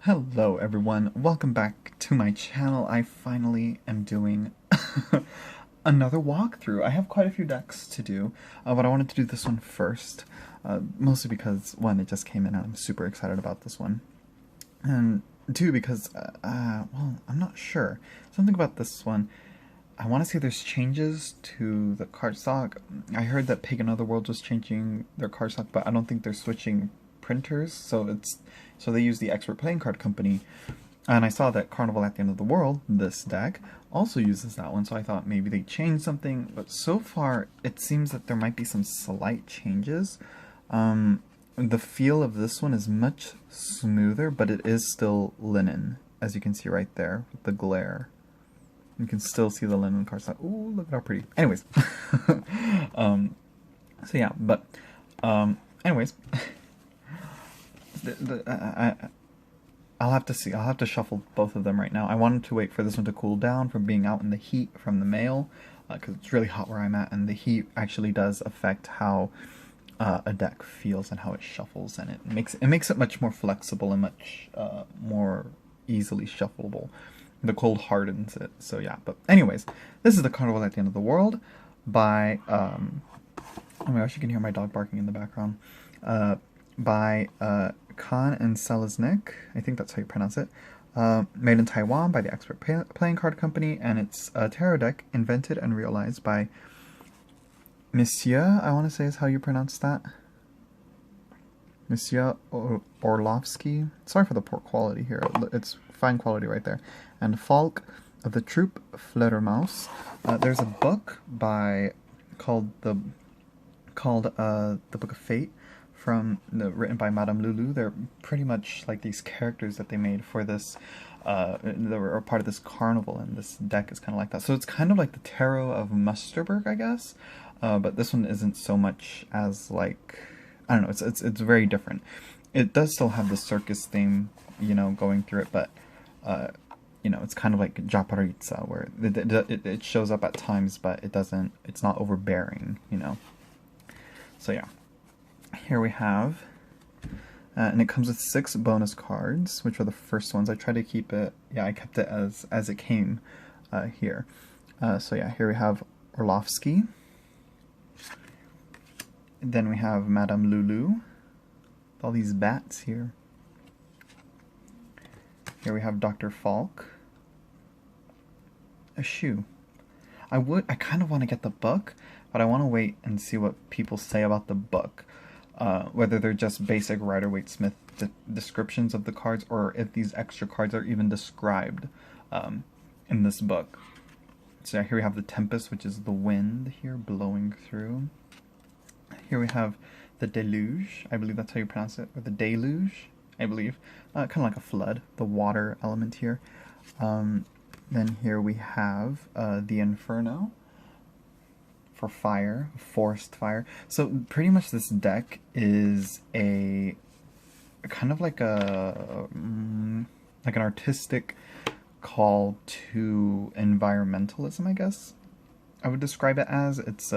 Hello everyone, welcome back to my channel. I finally am doing another walkthrough. I have quite a few decks to do, but I wanted to do this one first, mostly because, one, it just came in and I'm super excited about this one, and two, because, well, I'm not sure. Something about this one, I want to say there's changes to the cardstock. I heard that Pig and Otherworld was changing their cardstock, but I don't think they're switching printers, so they use the Expert Playing Card Company. And I saw that Carnival at the End of the World, this deck, also uses that one, so I thought maybe they changed something, but so far it seems that there might be some slight changes. The feel of this one is much smoother, but it is still linen, as you can see right there, with the glare. You can still see the linen cardstock. Ooh, look at how pretty. Anyways. So yeah, but, anyways. I'll have to see. I'll have to shuffle both of them right now. I wanted to wait for this one to cool down from being out in the heat from the mail, because it's really hot where I'm at, and the heat actually does affect how a deck feels and how it shuffles, and it makes it much more flexible and much more easily shuffleable. The cold hardens it, so yeah. But anyways, this is the Carnival at the End of the World by oh my gosh, you can hear my dog barking in the background. By Khan and Selesnik, I think that's how you pronounce it. Made in Taiwan by the Expert Playing Card Company, and it's a tarot deck invented and realized by Monsieur, I want to say is how you pronounce that. Monsieur Orlovsky. Sorry for the poor quality here. It's fine quality right there. And Falk of the Troupe Fledermaus. There's a book called the Book of Fate, written by Madame Lulu. They're pretty much like these characters that they made for this, that were part of this carnival, and this deck is kind of like that. So it's kind of like the Tarot of Musterberg, I guess, but this one isn't so much as like, I don't know, it's very different. It does still have the circus theme, you know, going through it, but, you know, it's kind of like Japaritsa, where it shows up at times, but it's not overbearing, you know. So yeah. Here we have, and it comes with 6 bonus cards, which are the first ones. I tried to keep it, yeah, I kept it as it came here. So yeah, here we have Orlovsky. Then we have Madame Lulu, with all these bats here. Here we have Dr. Falk. A shoe. I kind of want to get the book, but I want to wait and see what people say about the book. Whether they're just basic Rider-Waite-Smith descriptions of the cards, or if these extra cards are even described in this book. So here we have the Tempest, which is the wind here blowing through. Here we have the Deluge, I believe that's how you pronounce it, or the Deluge, I believe. Kind of like a flood, the water element here. Then here we have the Inferno, for fire, forest fire. So pretty much this deck is a kind of like an artistic call to environmentalism, I guess I would describe it as. It's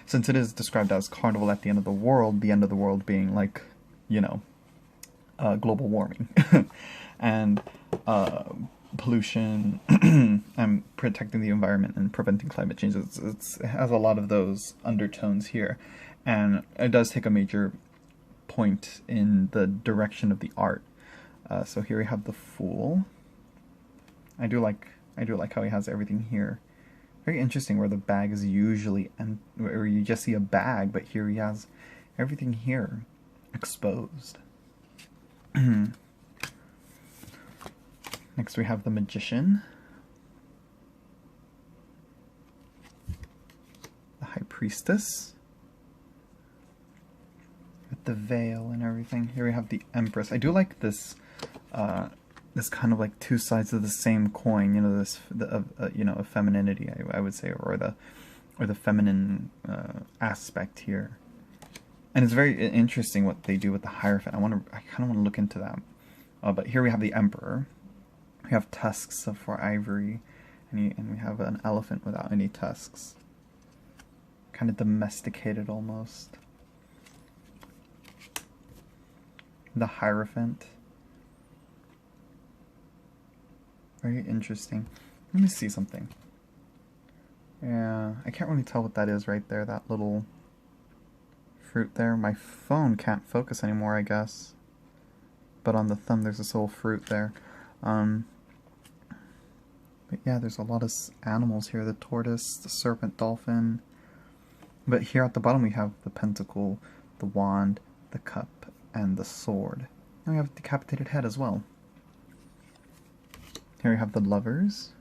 since it is described as Carnival at the End of the World, the end of the world being like, you know, global warming and pollution and protecting the environment and preventing climate change. It has a lot of those undertones here, and it does take a major point in the direction of the art. So here we have the Fool. I do like how he has everything here. Very interesting, where the bag is usually, and where you just see a bag, but here he has everything here exposed. Next we have the Magician, the High Priestess, with the veil and everything. Here we have the Empress. I do like this, this kind of like two sides of the same coin. You know, you know, of femininity, I would say, or the feminine aspect here. And it's very interesting what they do with the Hierophant. I kind of want to look into that. But here we have the Emperor. We have tusks for ivory, and we have an elephant without any tusks. Kind of domesticated almost. The Hierophant. Very interesting. Let me see something. Yeah, I can't really tell what that is right there, that little fruit there. My phone can't focus anymore, I guess. But on the thumb, there's this little fruit there. But yeah, there's a lot of animals here. The tortoise, the serpent, dolphin. But here at the bottom, we have the pentacle, the wand, the cup, and the sword. And we have a decapitated head as well. Here we have the lovers.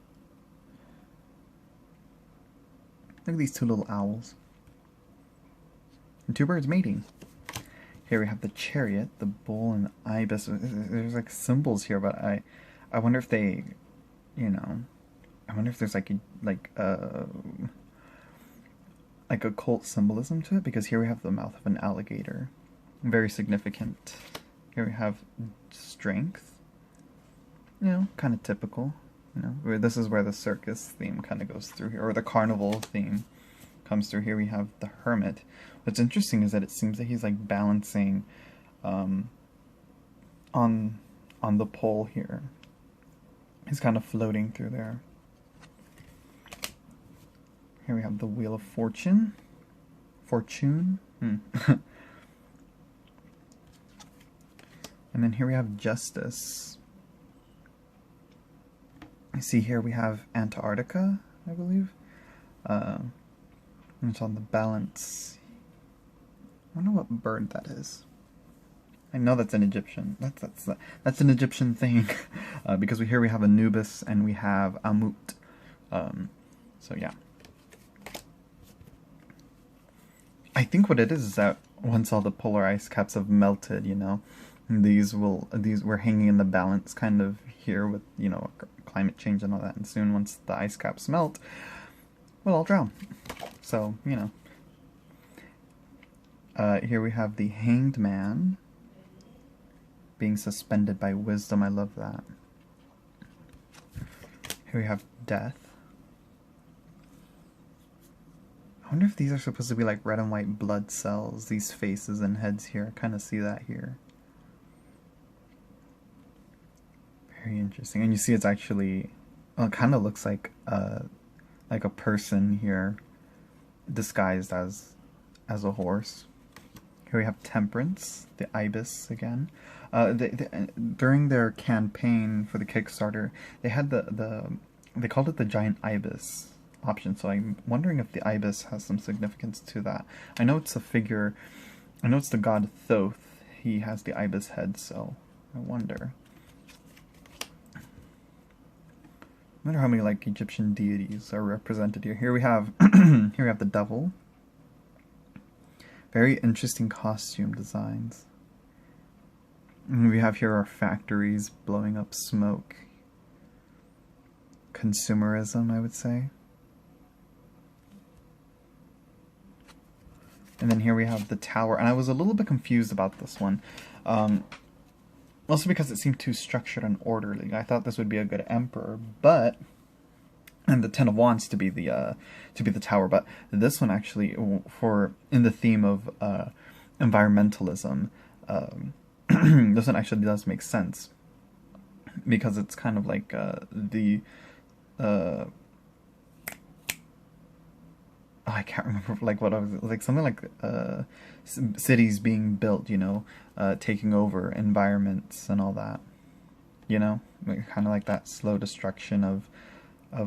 Look at these two little owls. And two birds mating. Here we have the chariot, the bull, and the ibis. There's like symbols here, but I wonder if they, you know, I wonder if there's like occult symbolism to it, because here we have the mouth of an alligator. Very significant. Here we have strength. You know, kind of typical. You know, this is where the circus theme kind of goes through here, or the carnival theme comes through. Here we have the hermit. What's interesting is that it seems that he's like balancing on the pole here. He's kind of floating through there. Here we have the Wheel of Fortune. Fortune. And then here we have Justice. I see here we have Antarctica, I believe. And it's on the balance. I wonder what bird that is. I know that's an Egyptian. That's an Egyptian thing, because here we have Anubis and we have Amut. So yeah. I think what it is that once all the polar ice caps have melted, you know, these we're hanging in the balance kind of here with, you know, climate change and all that, and soon once the ice caps melt, we'll all drown. So, you know. Here we have the Hanged Man being suspended by wisdom. I love that. Here we have Death. I wonder if these are supposed to be like red and white blood cells, these faces and heads here. I kind of see that here. Very interesting. And you see it's actually, well, it kind of looks like a person here disguised as a horse. Here we have Temperance, the ibis again. During their campaign for the Kickstarter, they had they called it the giant ibis option, so I'm wondering if the ibis has some significance to that. I know it's a figure, I know it's the god Thoth, he has the ibis head, so I wonder how many like Egyptian deities are represented here. Here we have here we have the devil. Very interesting costume designs. And we have here our factories blowing up smoke. Consumerism, I would say. And then here we have the tower, and I was a little bit confused about this one. Mostly because it seemed too structured and orderly. I thought this would be a good emperor, but and the Ten of Wands to be the tower, but this one actually, for in the theme of environmentalism, this one actually does make sense, because it's kind of like I can't remember like what I was like, something like cities being built, you know, taking over environments and all that, you know, kind of like that slow destruction of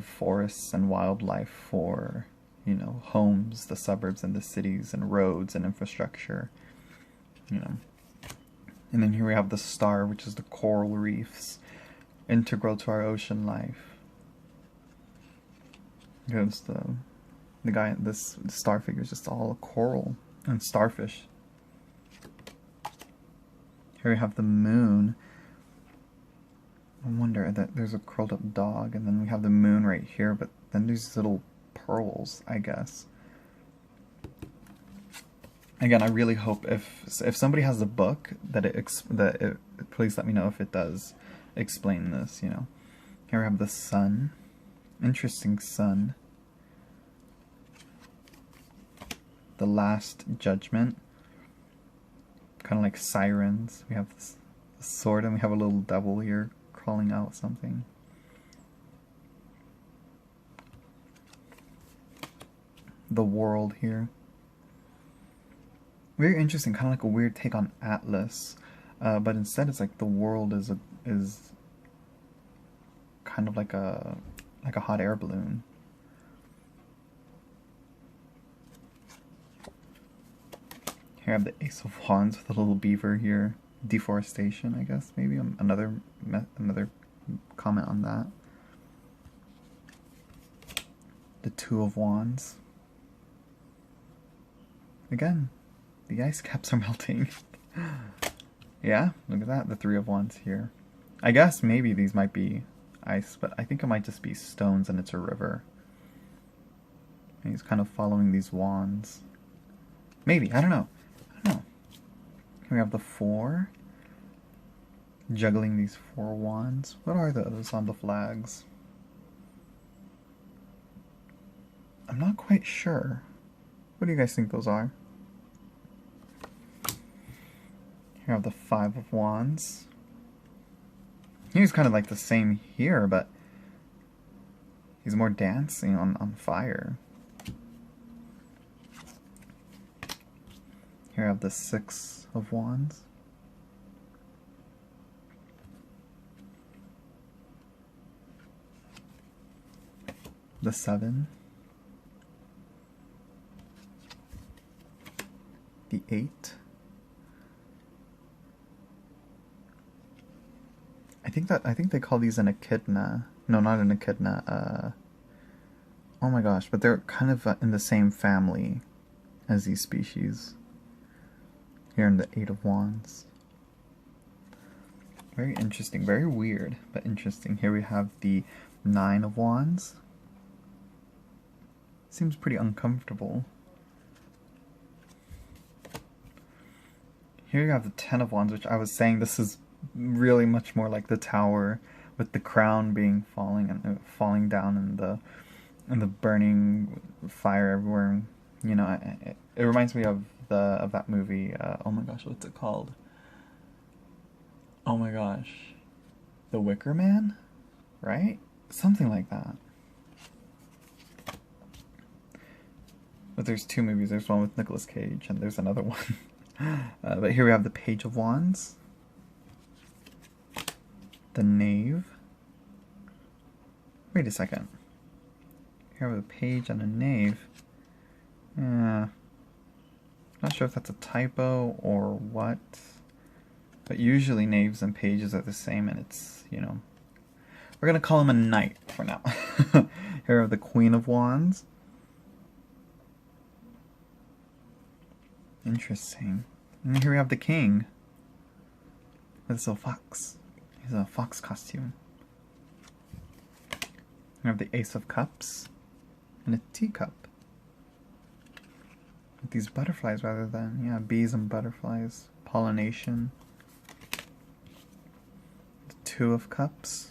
forests and wildlife for, you know, homes, the suburbs and the cities, and roads and infrastructure, you know. And then here we have the star, which is the coral reefs, integral to our ocean life. Here's the guy, this star figure is just all coral and starfish. Here we have the moon. I wonder that there's a curled up dog, and then we have the moon right here, but then there's little pearls, I guess. Again, I really hope if somebody has a book that it please let me know if it does explain this, you know. Here we have the sun. Interesting sun. The Last Judgment. Kind of like sirens. We have this sword, and we have a little devil here crawling out something. the world here. Very interesting, kind of like a weird take on Atlas, but instead it's like the world is kind of like a hot air balloon. Here I have the Ace of Wands with a little beaver here. Deforestation, I guess, maybe. Another comment on that. The Two of Wands. Again, the ice caps are melting. Yeah, look at that. The Three of Wands here. I guess maybe these might be ice, but I think it might just be stones and it's a river. And he's kind of following these wands. Maybe, I don't know. Here we have the Four. Juggling these 4 wands. What are those on the flags? I'm not quite sure. What do you guys think those are? Here I have the Five of Wands. He's kind of like the same here, but he's more dancing on fire. Here I have the Six of Wands. The Seven. The Eight. I think they call these an echidna. No, not an echidna. Oh my gosh, but they're kind of in the same family as these species. Here in the Eight of Wands. Very interesting, very weird, but interesting. Here we have the Nine of Wands. Seems pretty uncomfortable. Here you have the Ten of Wands, which I was saying this is really much more like the Tower, with the crown being falling down and the burning fire everywhere. You know, it reminds me of that movie. Oh my gosh, what's it called? Oh my gosh, The Wicker Man, right? Something like that. But there's 2 movies. There's one with Nicolas Cage, and there's another one. But here we have the Page of Wands. The Knave. Wait a second. Here we have a Page and a Knave. Not sure if that's a typo or what. But usually Knaves and Pages are the same, and it's, you know... We're going to call him a Knight for now. Here we have the Queen of Wands. Interesting. And here we have the King. With a fox. He's a fox costume. We have the Ace of Cups. And a teacup. With these butterflies rather than, yeah, bees and butterflies. Pollination. The Two of Cups.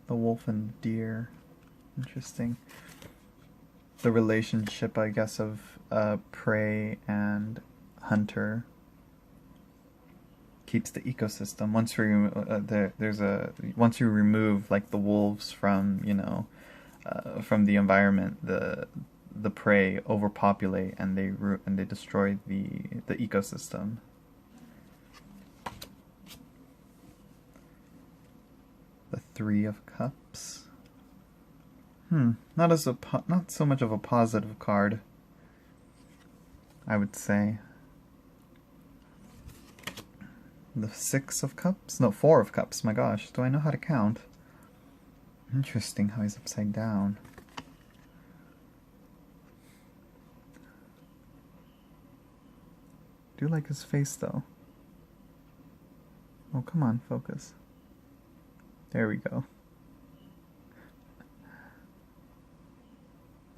The wolf and deer. Interesting. The relationship, I guess, of prey and hunter keeps the ecosystem. Once you remove like the wolves from, you know, from the environment, the prey overpopulate and they destroy the ecosystem. The Three of Cups. Not so much of a positive card, I would say. The Six of Cups? No, Four of Cups. My gosh, do I know how to count? Interesting how he's upside down. Do like his face though. Oh, come on, focus. There we go.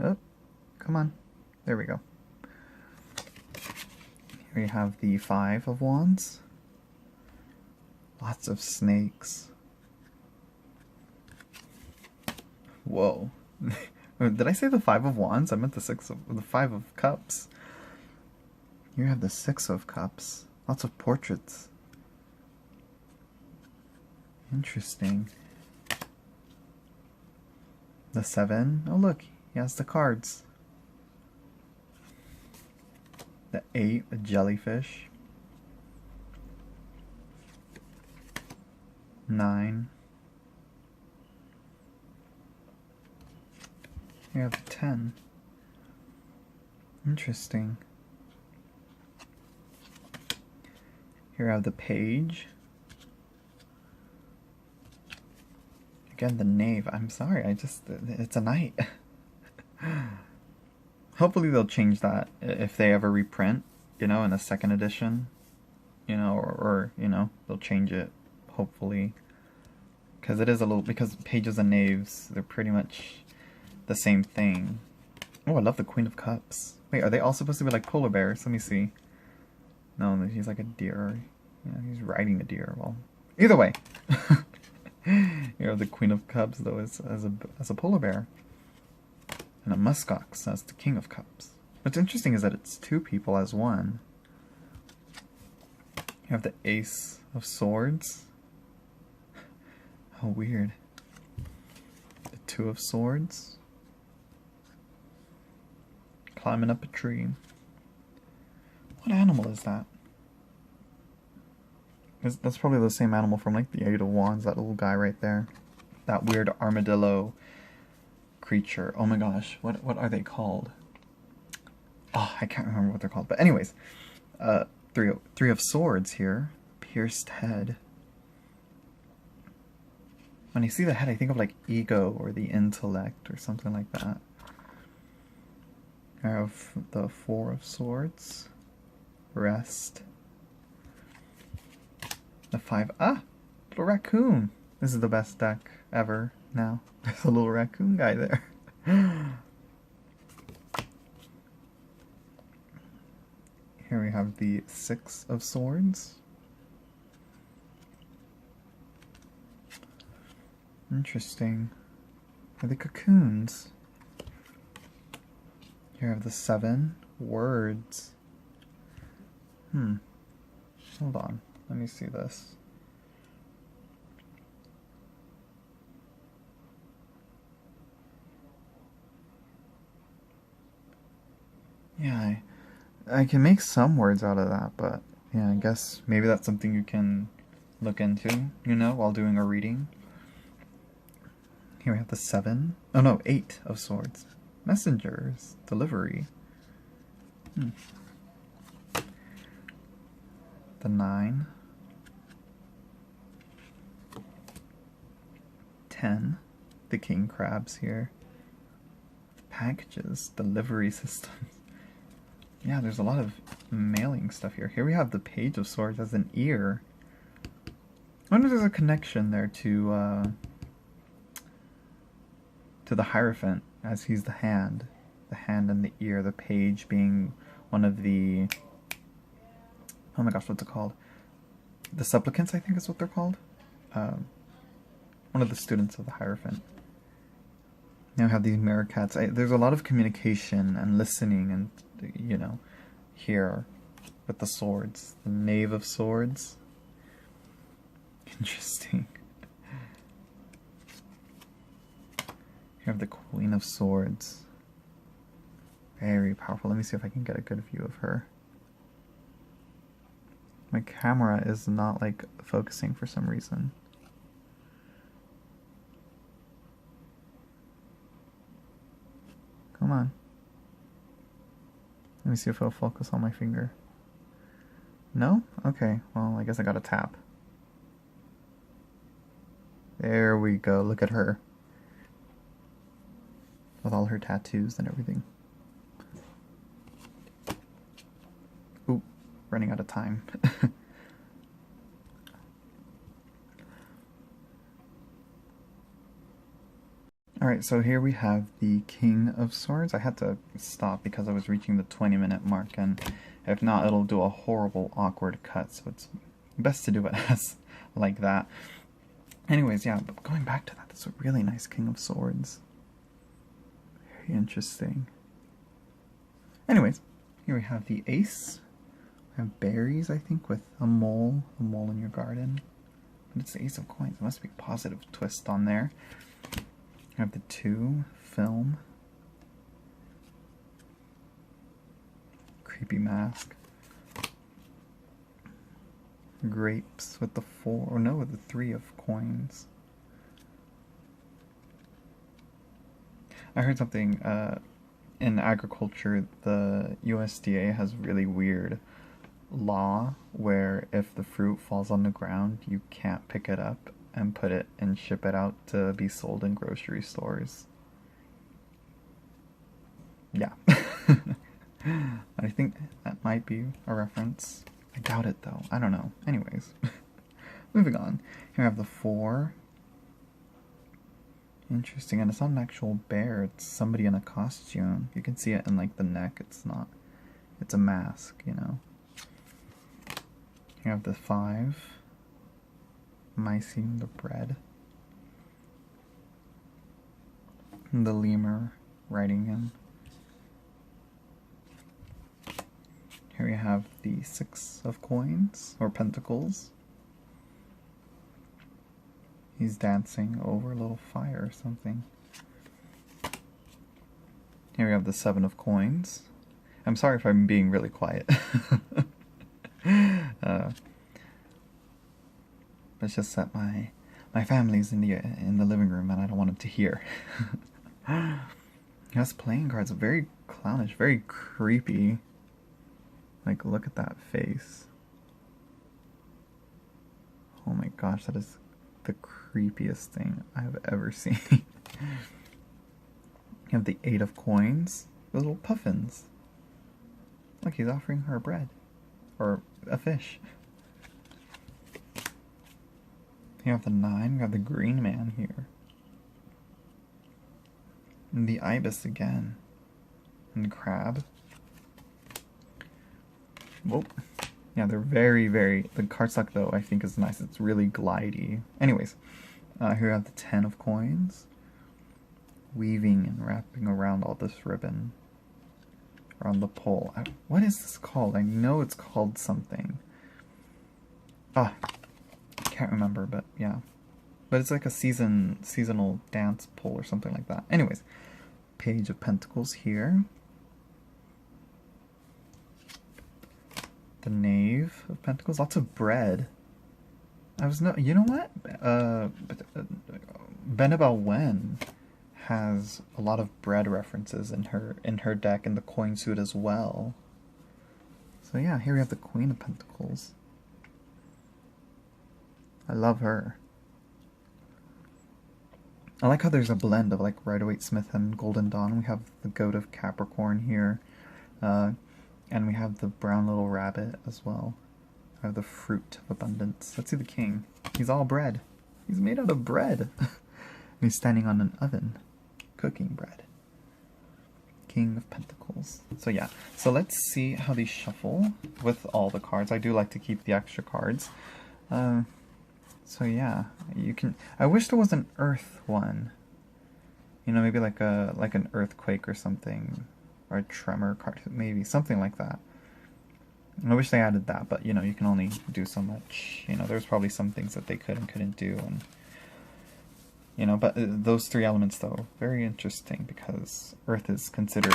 Oh, come on. There we go. Here we have the Five of Wands. Lots of snakes. Whoa. Did I say the Five of Wands? I meant the Five of Cups. Here you have the Six of Cups. Lots of portraits. Interesting. The Seven. Oh look, he has the cards. The 8, a jellyfish. 9. You have the 10. Interesting. Here I have the page. Again, the knave. I'm sorry, it's a knight. Hopefully they'll change that if they ever reprint, you know, in a second edition. You know, or you know, they'll change it, hopefully. Because it is a little, because pages and knaves, they're pretty much the same thing. Oh, I love the Queen of Cups. Wait, are they all supposed to be like polar bears? Let me see. No, he's like a deer. Yeah, he's riding a deer. Well, either way. You know, the Queen of Cups, though, is as a polar bear. And a muskox as the King of Cups. What's interesting is that it's 2 people as one. You have the Ace of Swords. How weird. The 2 of Swords. Climbing up a tree. What animal is that? That's probably the same animal from like the 8 of Wands, that little guy right there. That weird armadillo creature. Oh my gosh, what are they called? Oh, I can't remember what they're called. But anyways, three of Swords here. Pierced head. When I see the head, I think of like ego or the intellect or something like that. I have the 4 of Swords. Rest. The 5. Ah! Little raccoon! This is the best deck ever now. There's a little raccoon guy there. Here we have the 6 of Swords. Interesting. Are they cocoons? Here I have the 7 words. Hold on. Let me see this. Yeah, I can make some words out of that, but yeah, I guess maybe that's something you can look into, you know, while doing a reading. Here we have the 7. Oh no, 8 of Swords. Messengers. Delivery. The 9. 10. The king crabs here. Packages. Delivery systems. Yeah, there's a lot of mailing stuff here. Here we have the Page of Swords as an ear. I wonder if there's a connection there to the Hierophant, as he's the hand. The hand and the ear, the page being one of the... Oh my gosh, what's it called? The Supplicants, I think is what they're called. One of the students of the Hierophant. Now we have these mirror cats. There's a lot of communication and listening and, you know, here with the swords. The Knave of Swords. Interesting. You have the Queen of Swords. Very powerful. Let me see if I can get a good view of her. My camera is not, like, focusing for some reason. Come on. Let me see if it'll focus on my finger. No? Okay, well, I guess I gotta tap. There we go, look at her. With all her tattoos and everything. Ooh, running out of time. Alright, so here we have the King of Swords. I had to stop because I was reaching the 20-minute mark, and if not, it'll do a horrible, awkward cut, so it's best to do it as like that. Anyways, yeah, but going back to that, that's a really nice King of Swords. Very interesting. Anyways, here we have the Ace. We have berries, I think, with a mole in your garden. But it's the Ace of Coins. There must be a positive twist on there. We have the 2, film. creepy mask. Grapes with the 4, or no, with the 3 of coins. I heard something, in agriculture, the USDA has really weird law where if the fruit falls on the ground, you can't pick it up and put it and ship it out to be sold in grocery stores. Yeah. I think that might be a reference. I doubt it though. I don't know. Anyways. Moving on. Here I have the 4. Interesting, and it's not an actual bear, it's somebody in a costume. You can see it in like the neck, it's not. It's a mask, you know. You have the 5. Mice eating the bread. And the lemur riding him. Here you have the 6 of coins, or pentacles. He's dancing over a little fire or something. Here we have the 7 of coins. I'm sorry if I'm being really quiet. It's just that my family's in the living room and I don't want them to hear. He has playing cards, very clownish, very creepy. Like, look at that face. Oh my gosh, that is the creepiest thing I've ever seen. You have the 8 of coins, the little puffins. Look, he's offering her bread. Or a fish. You have the 9, we have the green man here. And the ibis again. And the crab. Whoa. Yeah, they're very, very... The cardstock, though, I think is nice. It's really glidey. Anyways, here we have the 10 of coins. Weaving and wrapping around all this ribbon. Around the pole. What is this called? I know it's called something. Ah, I can't remember, but yeah. But it's like a seasonal dance pole or something like that. Anyways, Page of Pentacles here. The Knave of Pentacles, lots of bread. You know what? Benabal Wen has a lot of bread references in her deck, in the coin suit as well. So yeah, here we have the Queen of Pentacles. I love her. I like how there's a blend of like Rider-Waite-Smith and Golden Dawn. We have the Goat of Capricorn here. And we have the brown little rabbit as well. I have the Fruit of Abundance. Let's see the king. He's all bread. He's made out of bread. And he's standing on an oven, cooking bread. King of Pentacles. So yeah. So let's see how these shuffle with all the cards. I do like to keep the extra cards. So yeah, you can. I wish there was an Earth one. You know, maybe like an earthquake or something. Or a tremor card, maybe something like that. I wish they added that, but you know, you can only do so much. You know, there's probably some things that they could and couldn't do, and you know, but those 3 elements though, very interesting because Earth is considered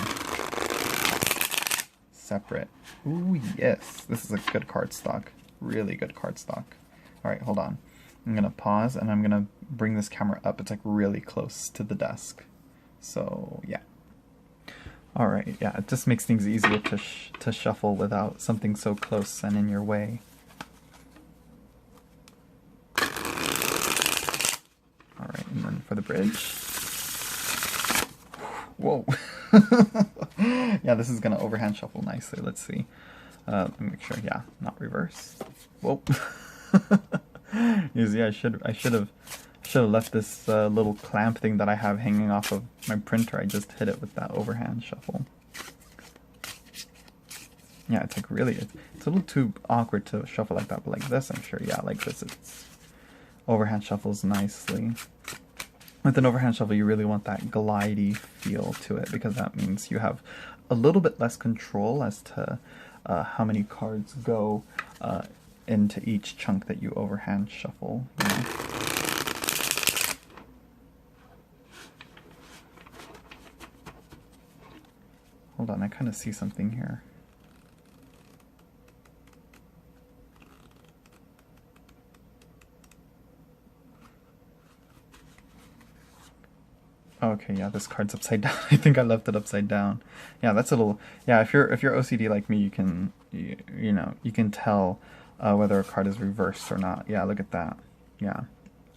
separate. Ooh, yes, this is a good card stock, really good card stock. All right, hold on. I'm gonna pause and I'm gonna bring this camera up. It's like really close to the desk, so yeah. Alright, yeah, it just makes things easier to shuffle without something so close and in your way. Alright, and then for the bridge. Whoa! Yeah, this is going to overhand shuffle nicely. Let's see. Let me make sure, yeah, not reverse. Whoa! Yeah, I should have left this little clamp thing that I have hanging off of my printer. I just hit it with that overhand shuffle. Yeah, it's like really, it's a little too awkward to shuffle like that, but like this, I'm sure, yeah, like this, it's overhand shuffles nicely. With an overhand shuffle, you really want that glidey feel to it, because that means you have a little bit less control as to how many cards go into each chunk that you overhand shuffle, you know? Hold on, I kind of see something here. Okay, yeah, this card's upside down. I think I left it upside down. Yeah, that's a little. Yeah, if you're OCD like me, you can you know, you can tell whether a card is reversed or not. Yeah, look at that. Yeah,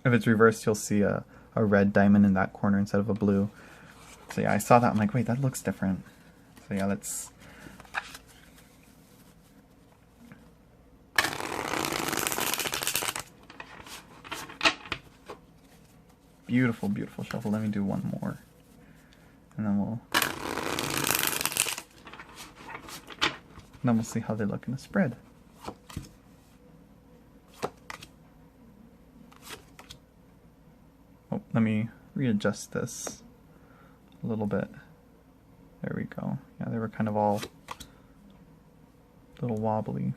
if it's reversed, you'll see a red diamond in that corner instead of a blue. So yeah, I saw that. I'm like, wait, that looks different. So yeah, let's. Beautiful, beautiful shuffle. Let me do one more. And then we'll see how they look in the spread. Oh, let me readjust this a little bit. There we go. Yeah, they were kind of all a little wobbly.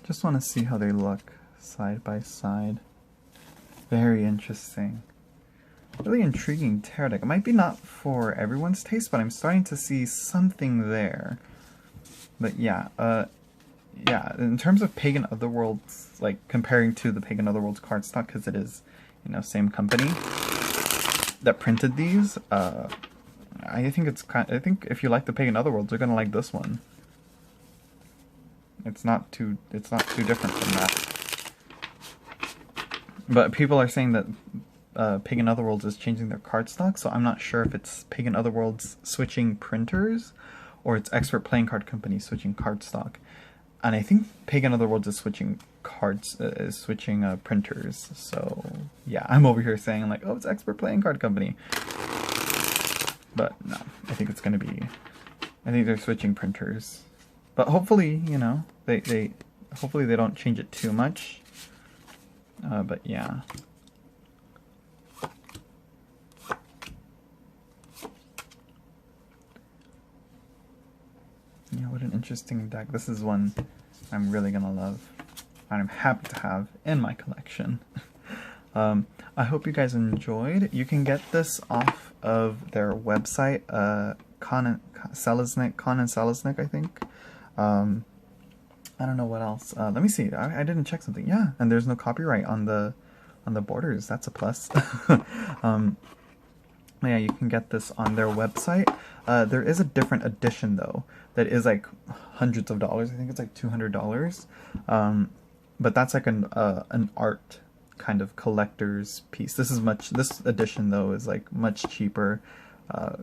Just want to see how they look side by side. Very interesting. Really intriguing tarot deck. It might be not for everyone's taste, but I'm starting to see something there. But yeah, yeah, in terms of Pagan Otherworlds, like comparing to the Pagan Otherworlds cardstock, because it is, you know, same company that printed these, I think I think if you like the Pagan Otherworlds, you're gonna like this one. It's not too different from that. But people are saying that Pagan Otherworlds is changing their cardstock, so I'm not sure if it's Pagan Otherworlds switching printers or it's Expert Playing Card Company switching cardstock. And I think Pagan Otherworlds is switching printers. So yeah, I'm over here saying like, oh, it's Expert Playing Card Company. But no, I think it's gonna be. I think they're switching printers. But hopefully, you know, hopefully they don't change it too much. But yeah. Yeah, what an interesting deck. This is one I'm really gonna love. And I'm happy to have in my collection. I hope you guys enjoyed. You can get this off of their website, Con and Selesnik, I think. I don't know what else. Let me see. I didn't check something. Yeah, and there's no copyright on the borders. That's a plus. Yeah, you can get this on their website. There is a different edition though that is like hundreds of dollars. I think it's like $200. But that's like an art kind of collector's piece. This edition though is like much cheaper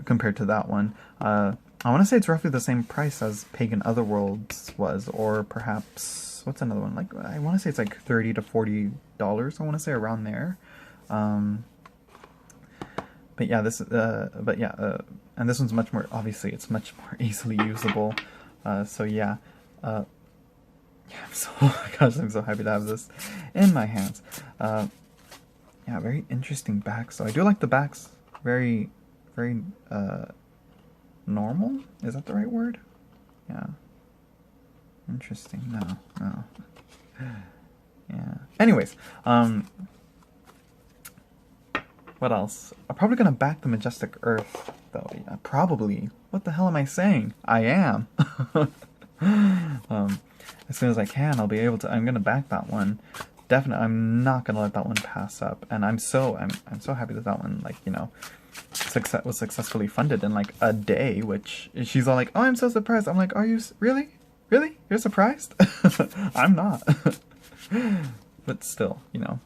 compared to that one. I want to say it's roughly the same price as Pagan Otherworlds was, or perhaps what's another one? Like I want to say it's like $30 to $40. I want to say around there. But yeah, and this one's much more. Obviously, it's much more easily usable. So yeah, yeah. I'm so happy to have this in my hands. Yeah, very interesting back. So I do like the backs. Very, very normal. Is that the right word? Yeah. Interesting. No. Yeah. Anyways, what else? I'm probably gonna back the Majestic Earth, though. Yeah, probably. What the hell am I saying? I am. As soon as I can, I'll be able to. I'm gonna back that one. Definitely, I'm not gonna let that one pass up. And I'm so happy that that one, like, you know, was successfully funded in like a day. Which she's all like, "Oh, I'm so surprised." I'm like, "Are you really? Really? You're surprised?" I'm not. But still, you know.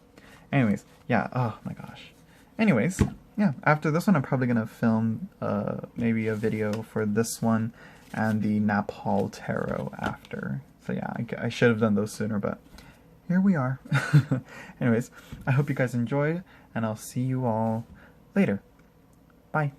Anyways, yeah. Oh my gosh. Anyways, yeah, after this one, I'm probably going to film maybe a video for this one and the Nepal Tarot after. So yeah, I should have done those sooner, but here we are. Anyways, I hope you guys enjoyed, and I'll see you all later. Bye.